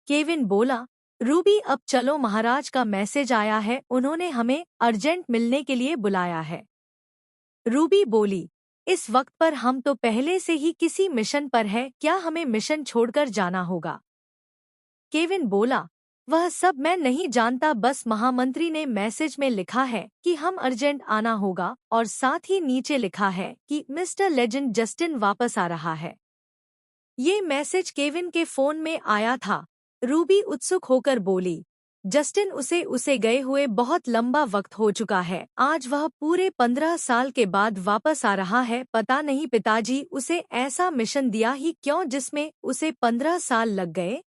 Kevin बोला, Ruby अब चलो, महाराज का मैसेज आया है, उन्होंने हमें अर्जेंट मिलने के लिए बुलाया है। रूबी बोली, इस वक्त पर हम तो पहले से ही किसी मिशन पर है, क्या हमें मिशन छोड़कर जाना होगा? केविन बोला, वह सब मैं नहीं जानता, बस महामंत्री ने मैसेज में लिखा है कि हम अर्जेंट आना होगा और साथ ही नीचे लिखा है कि मिस्टर लेजेंड जस्टिन वापस आ रहा है। ये मैसेज केविन के फोन में आया था। रूबी उत्सुक होकर बोली, जस्टिन उसे उसे गए हुए बहुत लंबा वक्त हो चुका है, आज वह पूरे 15 साल के बाद वापस आ रहा है। पता नहीं पिताजी उसे ऐसा मिशन दिया ही क्यों जिसमें उसे 15 साल लग गए।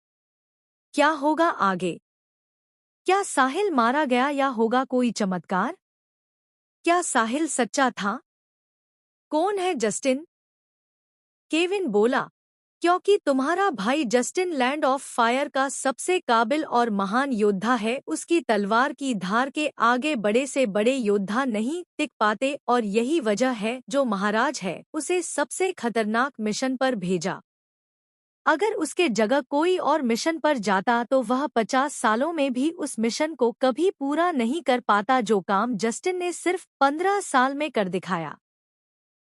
क्या होगा आगे? क्या साहिल मारा गया या होगा कोई चमत्कार? क्या साहिल सच्चा था? कौन है जस्टिन? केविन बोला, क्योंकि तुम्हारा भाई जस्टिन लैंड ऑफ फायर का सबसे काबिल और महान योद्धा है, उसकी तलवार की धार के आगे बड़े से बड़े योद्धा नहीं टिक पाते और यही वजह है जो महाराज है उसे सबसे खतरनाक मिशन पर भेजा। अगर उसके जगह कोई और मिशन पर जाता तो वह 50 सालों में भी उस मिशन को कभी पूरा नहीं कर पाता, जो काम जस्टिन ने सिर्फ 15 साल में कर दिखाया।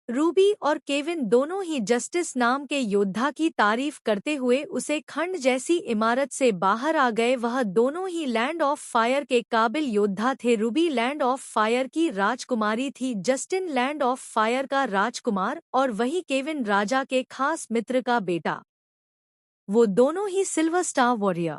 रूबी और केविन दोनों ही जस्टिस नाम के योद्धा की तारीफ करते हुए उसे खंड जैसी इमारत से बाहर आ गए। वह दोनों ही लैंड ऑफ फायर के काबिल योद्धा थे। रूबी लैंड ऑफ फायर की राजकुमारी थी, जस्टिन लैंड ऑफ फायर का राजकुमार, और वही केविन राजा के खास मित्र का बेटा। वो दोनों ही सिल्वर स्टार वॉरियर।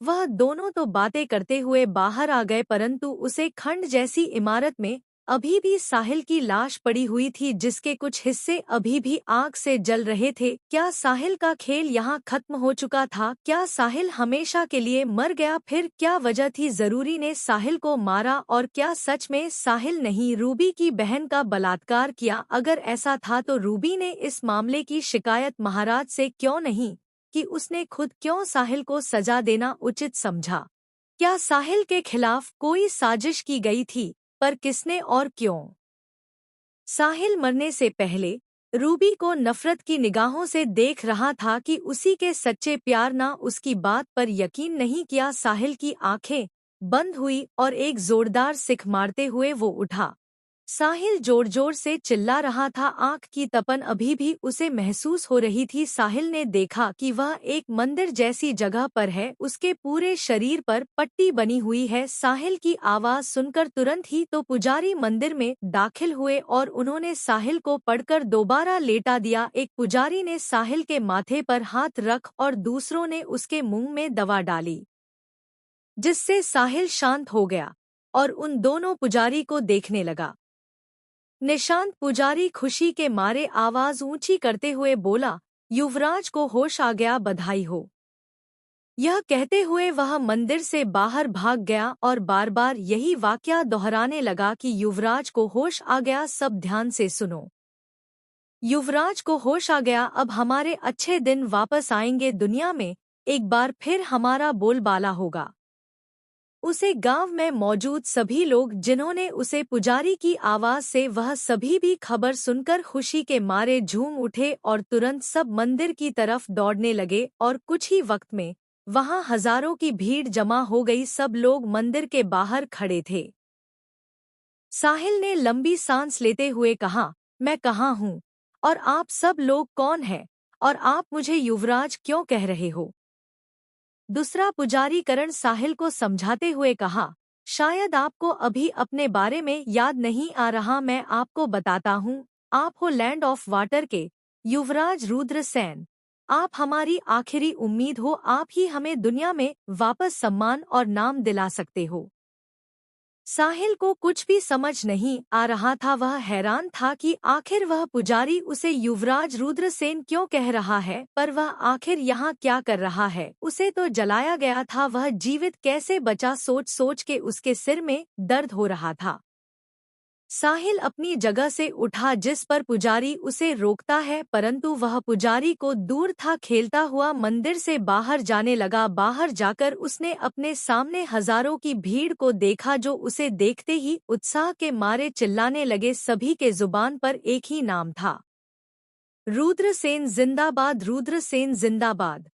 वह दोनों तो बातें करते हुए बाहर आ गए, परंतु उसे खंड जैसी इमारत में अभी भी साहिल की लाश पड़ी हुई थी, जिसके कुछ हिस्से अभी भी आग से जल रहे थे। क्या साहिल का खेल यहाँ खत्म हो चुका था? क्या साहिल हमेशा के लिए मर गया? फिर क्या वजह थी जरूरी ने साहिल को मारा? और क्या सच में साहिल नहीं रूबी की बहन का बलात्कार किया? अगर ऐसा था तो रूबी ने इस मामले की शिकायत महाराज से क्यों नहीं कि? उसने खुद क्यों साहिल को सजा देना उचित समझा? क्या साहिल के खिलाफ कोई साजिश की गई थी? पर किसने और क्यों? साहिल मरने से पहले रूबी को नफरत की निगाहों से देख रहा था कि उसी के सच्चे प्यार ना उसकी बात पर यकीन नहीं किया। साहिल की आंखें बंद हुई और एक जोरदार सिख मारते हुए वो उठा। साहिल जोर जोर से चिल्ला रहा था, आंख की तपन अभी भी उसे महसूस हो रही थी। साहिल ने देखा कि वह एक मंदिर जैसी जगह पर है, उसके पूरे शरीर पर पट्टी बनी हुई है। साहिल की आवाज सुनकर तुरंत ही तो पुजारी मंदिर में दाखिल हुए और उन्होंने साहिल को पकड़कर दोबारा लेटा दिया। एक पुजारी ने साहिल के माथे पर हाथ रख और दूसरों ने उसके मुंह में दवा डाली, जिससे साहिल शांत हो गया और उन दोनों पुजारी को देखने लगा। निशांत पुजारी खुशी के मारे आवाज ऊंची करते हुए बोला, युवराज को होश आ गया, बधाई हो। यह कहते हुए वह मंदिर से बाहर भाग गया और बार बार यही वाकया दोहराने लगा कि युवराज को होश आ गया। सब ध्यान से सुनो, युवराज को होश आ गया, अब हमारे अच्छे दिन वापस आएंगे, दुनिया में एक बार फिर हमारा बोलबाला होगा। उसे गांव में मौजूद सभी लोग जिन्होंने उसे पुजारी की आवाज से वह सभी भी खबर सुनकर खुशी के मारे झूम उठे और तुरंत सब मंदिर की तरफ दौड़ने लगे और कुछ ही वक्त में वहां हजारों की भीड़ जमा हो गई। सब लोग मंदिर के बाहर खड़े थे। साहिल ने लंबी सांस लेते हुए कहा, मैं कहाँ हूँ और आप सब लोग कौन हैं और आप मुझे युवराज क्यों कह रहे हो? दूसरा पुजारी करण साहिल को समझाते हुए कहा, शायद आपको अभी अपने बारे में याद नहीं आ रहा, मैं आपको बताता हूँ, आप हो लैंड ऑफ वाटर के युवराज रुद्रसेन। आप हमारी आखिरी उम्मीद हो, आप ही हमें दुनिया में वापस सम्मान और नाम दिला सकते हो। साहिल को कुछ भी समझ नहीं आ रहा था। वह हैरान था कि आखिर वह पुजारी उसे युवराज रुद्रसेन क्यों कह रहा है, पर वह आखिर यहाँ क्या कर रहा है? उसे तो जलाया गया था, वह जीवित कैसे बचा? सोच सोच के उसके सिर में दर्द हो रहा था। साहिल अपनी जगह से उठा जिस पर पुजारी उसे रोकता है, परंतु वह पुजारी को दूर था। खेलता हुआ मंदिर से बाहर जाने लगा। बाहर जाकर उसने अपने सामने हजारों की भीड़ को देखा जो उसे देखते ही उत्साह के मारे चिल्लाने लगे। सभी के जुबान पर एक ही नाम था, रुद्रसेन जिंदाबाद, रुद्रसेन जिंदाबाद।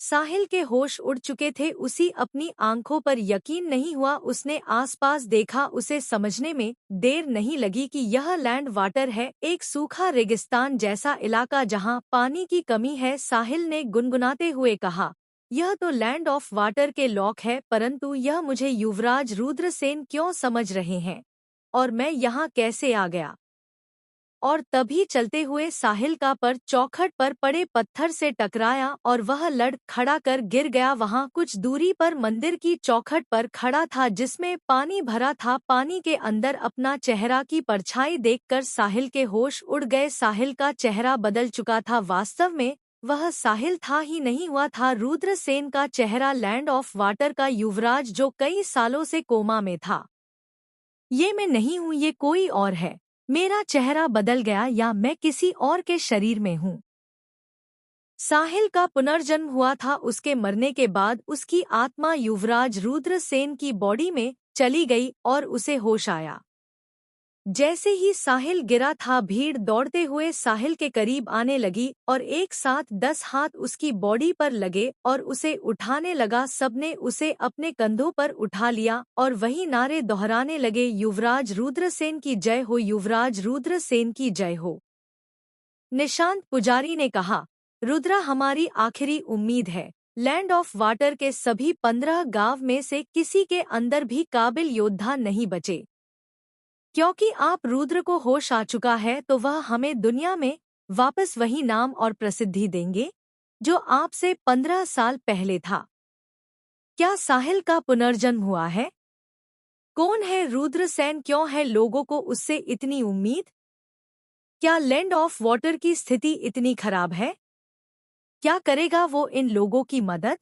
साहिल के होश उड़ चुके थे। उसी अपनी आंखों पर यकीन नहीं हुआ। उसने आसपास देखा। उसे समझने में देर नहीं लगी कि यह लैंड वाटर है, एक सूखा रेगिस्तान जैसा इलाका जहां पानी की कमी है। साहिल ने गुनगुनाते हुए कहा, यह तो लैंड ऑफ वाटर के लॉक है, परंतु यह मुझे युवराज रुद्रसेन क्यों समझ रहे हैं और मैं यहाँ कैसे आ गया? और तभी चलते हुए साहिल का पर चौखट पर पड़े पत्थर से टकराया और वह लड़ खड़ा कर गिर गया। वहां कुछ दूरी पर मंदिर की चौखट पर खड़ा था जिसमें पानी भरा था। पानी के अंदर अपना चेहरा की परछाई देखकर साहिल के होश उड़ गए। साहिल का चेहरा बदल चुका था। वास्तव में वह साहिल था ही नहीं हुआ था रुद्रसेन का चेहरा, लैंड ऑफ वाटर का युवराज जो कई सालों से कोमा में था। ये मैं नहीं हूँ, ये कोई और है। मेरा चेहरा बदल गया या मैं किसी और के शरीर में हूँ। साहिल का पुनर्जन्म हुआ था। उसके मरने के बाद उसकी आत्मा युवराज रुद्रसेन की बॉडी में चली गई और उसे होश आया। जैसे ही साहिल गिरा था, भीड़ दौड़ते हुए साहिल के करीब आने लगी और एक साथ 10 हाथ उसकी बॉडी पर लगे और उसे उठाने लगा। सबने उसे अपने कंधों पर उठा लिया और वही नारे दोहराने लगे, युवराज रुद्रसेन की जय हो, युवराज रुद्रसेन की जय हो। निशांत पुजारी ने कहा, रुद्रा हमारी आखिरी उम्मीद है। लैंड ऑफ वाटर के सभी 15 गांव में से किसी के अंदर भी काबिल योद्धा नहीं बचे। क्योंकि आप रुद्र को होश आ चुका है तो वह हमें दुनिया में वापस वही नाम और प्रसिद्धि देंगे जो आपसे 15 साल पहले था। क्या साहिल का पुनर्जन्म हुआ है? कौन है रुद्रसेन? क्यों है लोगों को उससे इतनी उम्मीद? क्या लैंड ऑफ वाटर की स्थिति इतनी खराब है? क्या करेगा वो इन लोगों की मदद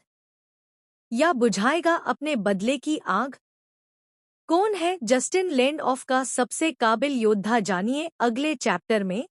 या बुझाएगा अपने बदले की आग? कौन है जस्टिन लैंड ऑफ का सबसे काबिल योद्धा? जानिए अगले चैप्टर में।